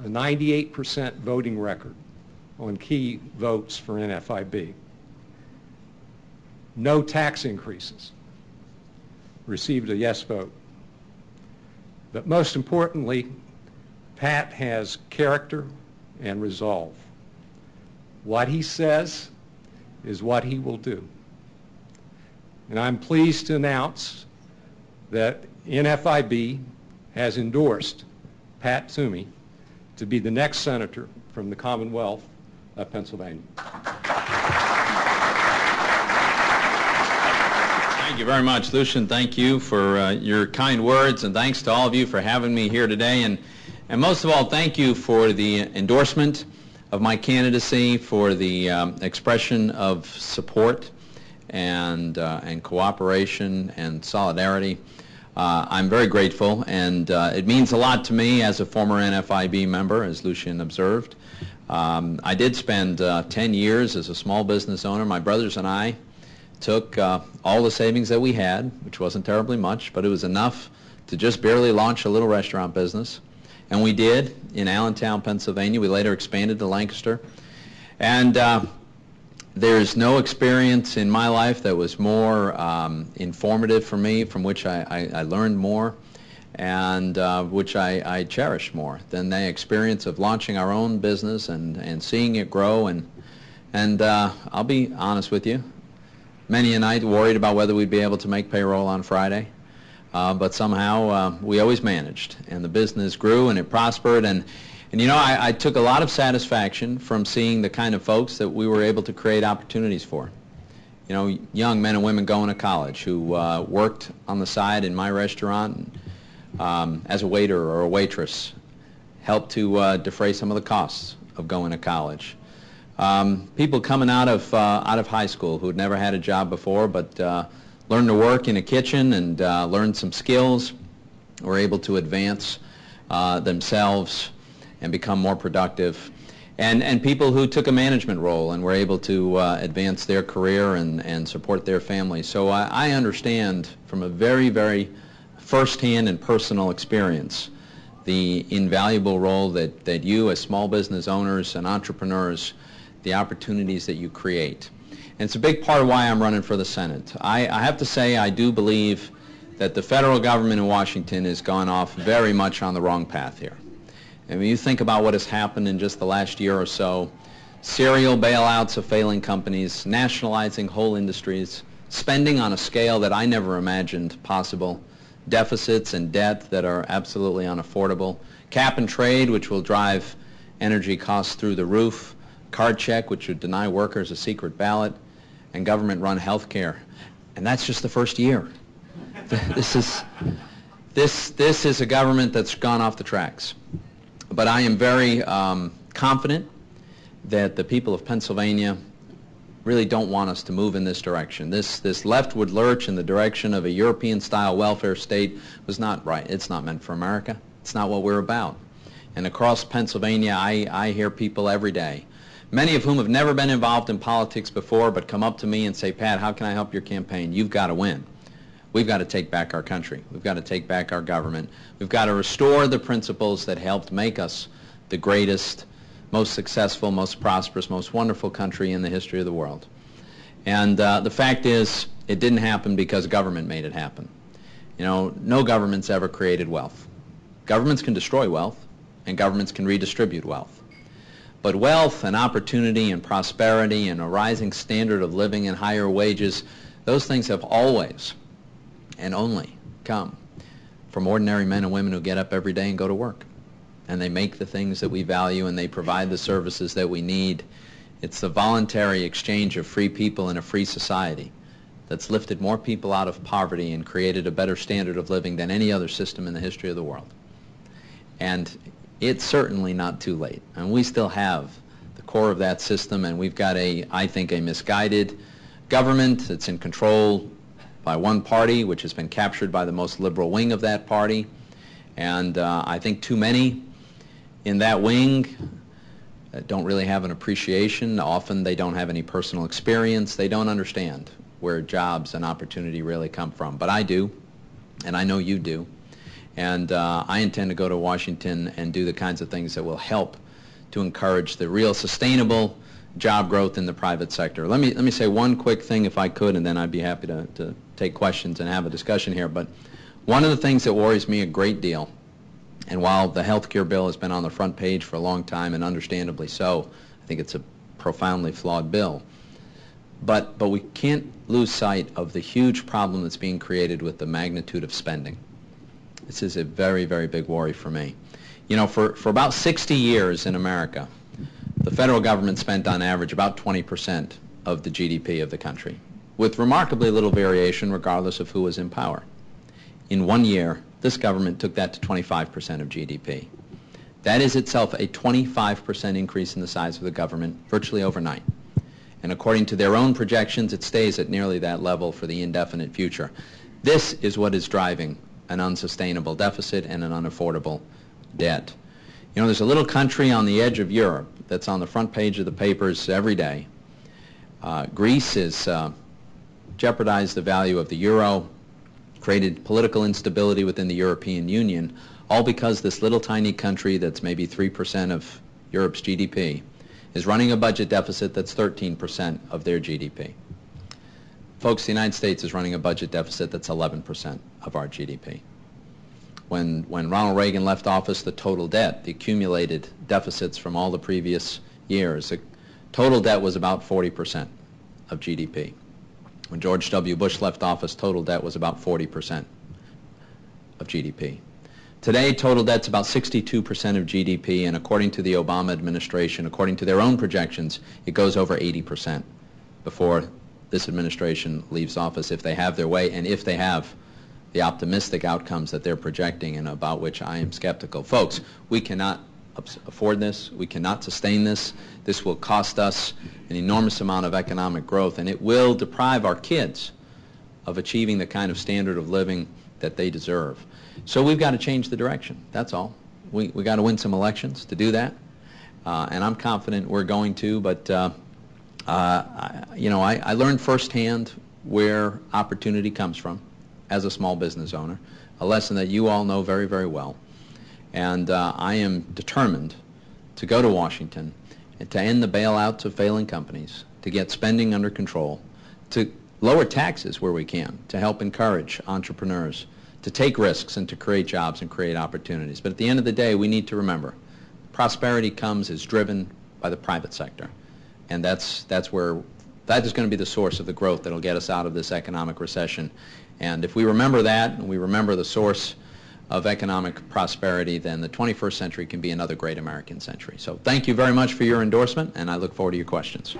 a 98% voting record on key votes for NFIB. No tax increases. Received a yes vote. But most importantly, Pat has character and resolve. What he says is what he will do. And I'm pleased to announce that NFIB has endorsed Pat Toomey to be the next senator from the Commonwealth of Pennsylvania. Thank you very much, Lucian. Thank you for your kind words, and thanks to all of you for having me here today. And most of all, thank you for the endorsement of my candidacy, for the expression of support and cooperation and solidarity. I'm very grateful, and it means a lot to me as a former NFIB member, as Lucian observed. I did spend 10 years as a small business owner. My brothers and I took all the savings that we had, which wasn't terribly much, but it was enough to just barely launch a little restaurant business. And we did in Allentown, Pennsylvania. We later expanded to Lancaster. And there's no experience in my life that was more informative for me, from which I learned more, and which I cherish more than the experience of launching our own business and seeing it grow. And I'll be honest with you, many a night worried about whether we'd be able to make payroll on Friday. But somehow we always managed, and the business grew and it prospered. And you know, I took a lot of satisfaction from seeing the kind of folks that we were able to create opportunities for. You know, young men and women going to college who worked on the side in my restaurant as a waiter or a waitress, helped to defray some of the costs of going to college. People coming out of high school who had never had a job before, but learned to work in a kitchen and learned some skills, were able to advance themselves and become more productive. And people who took a management role and were able to advance their career and support their families. So I understand from a very, very firsthand and personal experience the invaluable role that you as small business owners and entrepreneurs, the opportunities that you create. And it's a big part of why I'm running for the Senate. I have to say I do believe that the federal government in Washington has gone off very much on the wrong path here. And when you think about what has happened in just the last year or so, serial bailouts of failing companies, nationalizing whole industries, spending on a scale that I never imagined possible, deficits and debt that are absolutely unaffordable, cap and trade, which will drive energy costs through the roof, card check, which would deny workers a secret ballot, and government-run health care. And that's just the first year. This is a government that's gone off the tracks. But I am very confident that the people of Pennsylvania really don't want us to move in this direction. This leftward lurch in the direction of a European-style welfare state was not right. It's not meant for America. It's not what we're about. And across Pennsylvania, I hear people every day, many of whom have never been involved in politics before, but come up to me and say, Pat, how can I help your campaign? You've got to win. We've got to take back our country. We've got to take back our government. We've got to restore the principles that helped make us the greatest, most successful, most prosperous, most wonderful country in the history of the world. And the fact is, it didn't happen because government made it happen. You know, no government's ever created wealth. Governments can destroy wealth, and governments can redistribute wealth. But wealth and opportunity and prosperity and a rising standard of living and higher wages, those things have always and only come from ordinary men and women who get up every day and go to work. And they make the things that we value, and they provide the services that we need. It's the voluntary exchange of free people in a free society that's lifted more people out of poverty and created a better standard of living than any other system in the history of the world. And it's certainly not too late. And we still have the core of that system, and we've got I think, a misguided government that's in control by one party, which has been captured by the most liberal wing of that party. And I think too many in that wing don't really have an appreciation. Often they don't have any personal experience. They don't understand where jobs and opportunity really come from. But I do, and I know you do. And I intend to go to Washington and do the kinds of things that will help to encourage the real sustainable job growth in the private sector. Let me say one quick thing if I could, and then I'd be happy to take questions and have a discussion here. But one of the things that worries me a great deal, and while the health care bill has been on the front page for a long time, and understandably so, I think it's a profoundly flawed bill, but we can't lose sight of the huge problem that's being created with the magnitude of spending. This is a very, very big worry for me. You know, for about 60 years in America, the federal government spent on average about 20% of the GDP of the country, with remarkably little variation regardless of who was in power. In 1 year, this government took that to 25% of GDP. That is itself a 25% increase in the size of the government virtually overnight. And according to their own projections, it stays at nearly that level for the indefinite future. This is what is driving an unsustainable deficit and an unaffordable debt. You know, there's a little country on the edge of Europe that's on the front page of the papers every day. Greece has jeopardized the value of the euro, created political instability within the European Union, all because this little tiny country that's maybe 3% of Europe's GDP is running a budget deficit that's 13% of their GDP. Folks, the United States is running a budget deficit that's 11% of our GDP. When Ronald Reagan left office, the total debt, the accumulated deficits from all the previous years, the total debt was about 40% of GDP. When George W. Bush left office, total debt was about 40% of GDP. Today, total debt's about 62% of GDP, and according to the Obama administration, according to their own projections, it goes over 80% before this administration leaves office, if they have their way, and if they have the optimistic outcomes that they're projecting and about which I am skeptical. Folks, we cannot afford this. We cannot sustain this. This will cost us an enormous amount of economic growth, and it will deprive our kids of achieving the kind of standard of living that they deserve. So we've got to change the direction. That's all. We got to win some elections to do that, and I'm confident we're going to. But you know, I learned firsthand where opportunity comes from as a small business owner, a lesson that you all know very, very well. And I am determined to go to Washington and to end the bailouts of failing companies, to get spending under control, to lower taxes where we can, to help encourage entrepreneurs, to take risks and to create jobs and create opportunities. But at the end of the day, we need to remember, prosperity is driven by the private sector. And that is going to be the source of the growth that will get us out of this economic recession. And if we remember that, and we remember the source of economic prosperity, then the 21st century can be another great American century. So thank you very much for your endorsement, and I look forward to your questions.